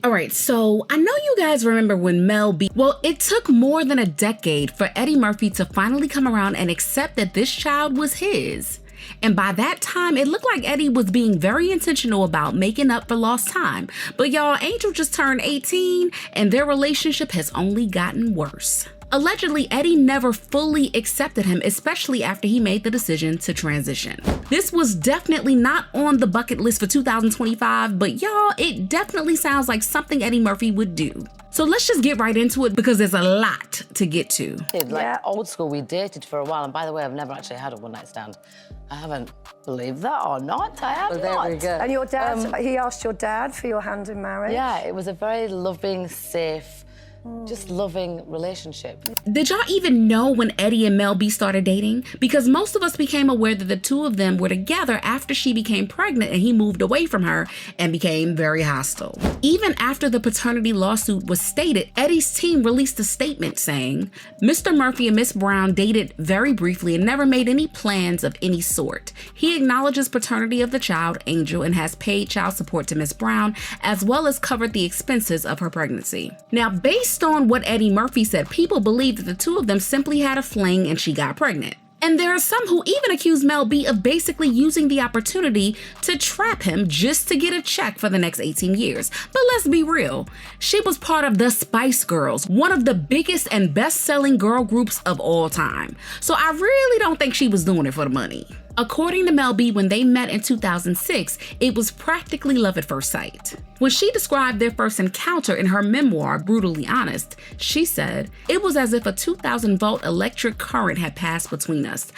All right, so I know you guys remember when Mel B. Well, it took more than a decade for Eddie Murphy to finally come around and accept that this child was his. And by that time, it looked like Eddie was being very intentional about making up for lost time. But y'all, Angel just turned 18 and their relationship has only gotten worse. Allegedly, Eddie never fully accepted him, especially after he made the decision to transition. This was definitely not on the bucket list for 2025, but y'all, it definitely sounds like something Eddie Murphy would do. So let's just get right into it because there's a lot to get to. Old school, we dated for a while, and by the way, I've never actually had a one-night stand. I haven't. Believe that or not, I have not. There we go. And your dad, he asked your dad for your hand in marriage? Yeah, it was a very loving, safe, just loving relationship. Did y'all even know when Eddie and Mel B started dating? Because most of us became aware that the two of them were together after she became pregnant and he moved away from her and became very hostile. Even after the paternity lawsuit was stated, Eddie's team released a statement saying, Mr. Murphy and Miss Brown dated very briefly and never made any plans of any sort. He acknowledges paternity of the child, Angel, and has paid child support to Miss Brown, as well as covered the expenses of her pregnancy. Now, based on what Eddie Murphy said, people believe that the two of them simply had a fling and she got pregnant. And there are some who even accuse Mel B of basically using the opportunity to trap him just to get a check for the next 18 years. But let's be real, she was part of the Spice Girls, one of the biggest and best-selling girl groups of all time. So I really don't think she was doing it for the money. According to Mel B, when they met in 2006, it was practically love at first sight. When she described their first encounter in her memoir, Brutally Honest, she said, "It was as if a 2,000-volt electric current had passed between us.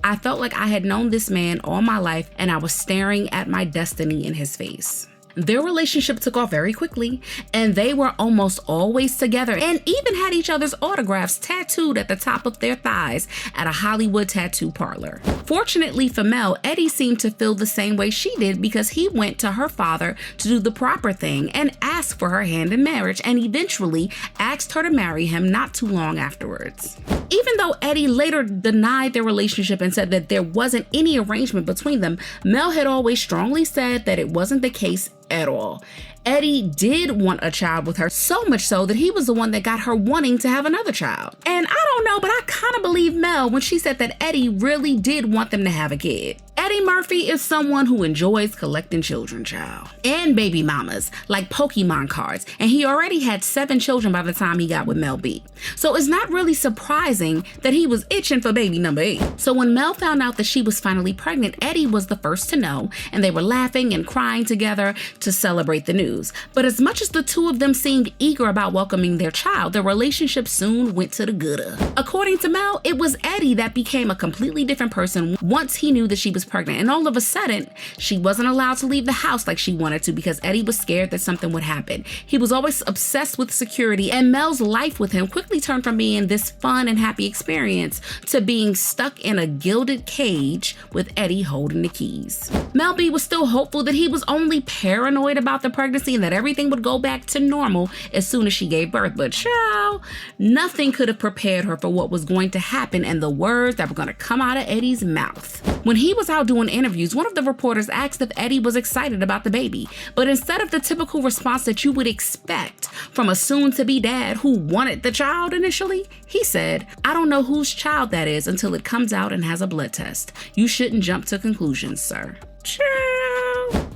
I felt like I had known this man all my life and I was staring at my destiny in his face." Their relationship took off very quickly, and they were almost always together and even had each other's autographs tattooed at the top of their thighs at a Hollywood tattoo parlor. Fortunately for Mel, Eddie seemed to feel the same way she did because he went to her father to do the proper thing and asked for her hand in marriage and eventually asked her to marry him not too long afterwards. Even though Eddie later denied their relationship and said that there wasn't any arrangement between them, Mel had always strongly said that it wasn't the case at all. Eddie did want a child with her, so much so that he was the one that got her wanting to have another child. And I don't know, but I kind of believe Mel when she said that Eddie really did want them to have a kid. Eddie Murphy is someone who enjoys collecting children, child, and baby mamas, like Pokemon cards, and he already had 7 children by the time he got with Mel B. So it's not really surprising that he was itching for baby number 8. So when Mel found out that she was finally pregnant, Eddie was the first to know, and they were laughing and crying together to celebrate the news. But as much as the two of them seemed eager about welcoming their child, their relationship soon went to the gutter. According to Mel, it was Eddie that became a completely different person once he knew that she was pregnant, and all of a sudden, she wasn't allowed to leave the house like she wanted to because Eddie was scared that something would happen. He was always obsessed with security, and Mel's life with him quickly turned from being this fun and happy experience to being stuck in a gilded cage with Eddie holding the keys. Mel B was still hopeful that he was only paranoid about the pregnancy and that everything would go back to normal as soon as she gave birth, but child, nothing could have prepared her for what was going to happen and the words that were going to come out of Eddie's mouth. When he was out doing interviews, one of the reporters asked if Eddie was excited about the baby, but instead of the typical response that you would expect from a soon-to-be dad who wanted the child initially, he said, "I don't know whose child that is until it comes out and has a blood test. You shouldn't jump to conclusions, sir."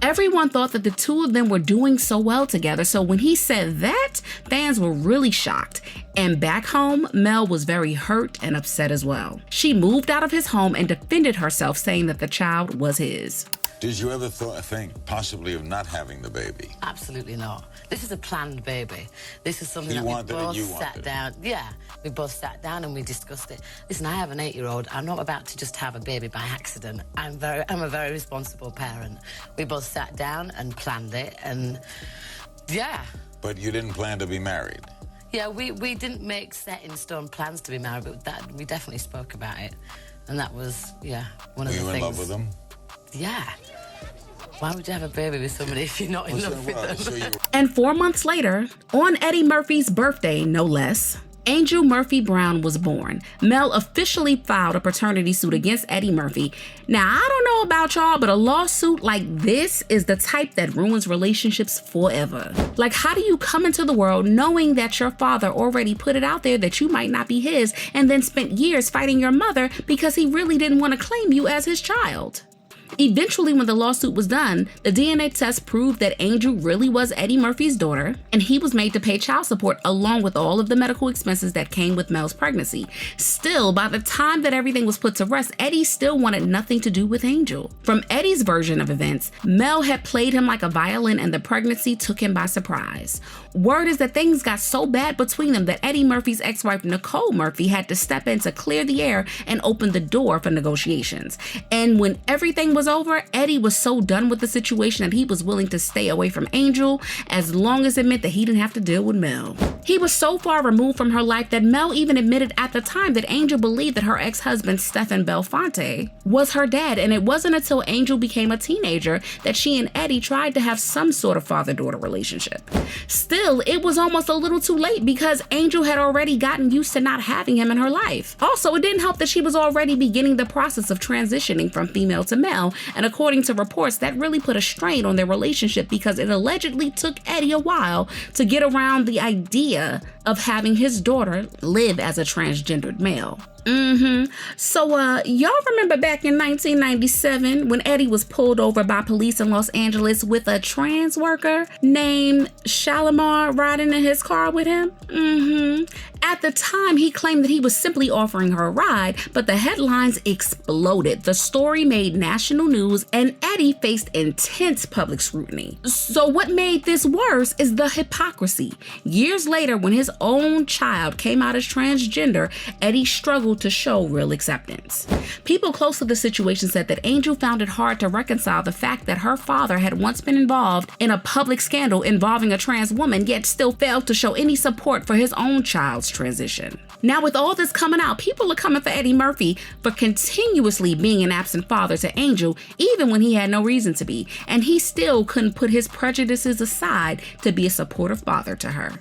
Everyone thought that the two of them were doing so well together, so when he said that, fans were really shocked. And back home, Mel was very hurt and upset as well. She moved out of his home and defended herself, saying that the child was his. Did you ever think possibly of not having the baby? Absolutely not. This is a planned baby. This is something that we both sat down. Yeah, we both sat down and we discussed it. Listen, I have an 8-year-old. I'm not about to just have a baby by accident. I'm a very responsible parent. We both sat down and planned it, and yeah. But you didn't plan to be married? Yeah, we didn't make set-in-stone plans to be married, but that we definitely spoke about it. And that was, yeah, one of the things. Were you in love with him? Yeah. Why would you have a baby with somebody if you're not in love with them? And 4 months later, on Eddie Murphy's birthday, no less, Angel Murphy Brown was born. Mel officially filed a paternity suit against Eddie Murphy. Now, I don't know about y'all, but a lawsuit like this is the type that ruins relationships forever. Like, how do you come into the world knowing that your father already put it out there that you might not be his, and then spent years fighting your mother because he really didn't want to claim you as his child? Eventually, when the lawsuit was done, the DNA test proved that Angel really was Eddie Murphy's daughter, and he was made to pay child support along with all of the medical expenses that came with Mel's pregnancy. Still, by the time that everything was put to rest, Eddie still wanted nothing to do with Angel. From Eddie's version of events, Mel had played him like a violin and the pregnancy took him by surprise. Word is that things got so bad between them that Eddie Murphy's ex-wife Nicole Murphy had to step in to clear the air and open the door for negotiations. And when everything was over, Eddie was so done with the situation that he was willing to stay away from Angel as long as it meant that he didn't have to deal with Mel. He was so far removed from her life that Mel even admitted at the time that Angel believed that her ex-husband Stephen Belfonte was her dad, and it wasn't until Angel became a teenager that she and Eddie tried to have some sort of father-daughter relationship. Still, it was almost a little too late because Angel had already gotten used to not having him in her life. Also, it didn't help that she was already beginning the process of transitioning from female to male, and according to reports, that really put a strain on their relationship because it allegedly took Eddie a while to get around the idea of having his daughter live as a transgendered male. So, y'all remember back in 1997 when Eddie was pulled over by police in Los Angeles with a trans worker named Shalimar riding in his car with him? At the time, he claimed that he was simply offering her a ride, but the headlines exploded. The story made national news, and Eddie faced intense public scrutiny. So what made this worse is the hypocrisy. Years later, when his own child came out as transgender, Eddie struggled to show real acceptance. People close to the situation said that Angel found it hard to reconcile the fact that her father had once been involved in a public scandal involving a trans woman, yet still failed to show any support for his own child's transition. Now, with all this coming out, people are coming for Eddie Murphy for continuously being an absent father to Angel, even when he had no reason to be, and he still couldn't put his prejudices aside to be a supportive father to her.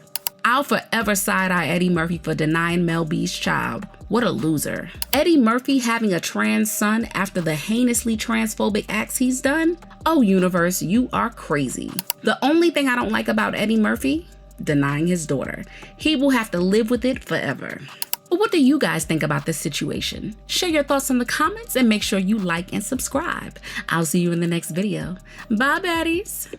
I'll forever side-eye Eddie Murphy for denying Mel B's child. What a loser. Eddie Murphy having a trans son after the heinously transphobic acts he's done? Oh, universe, you are crazy. The only thing I don't like about Eddie Murphy? Denying his daughter. He will have to live with it forever. But what do you guys think about this situation? Share your thoughts in the comments and make sure you like and subscribe. I'll see you in the next video. Bye, baddies.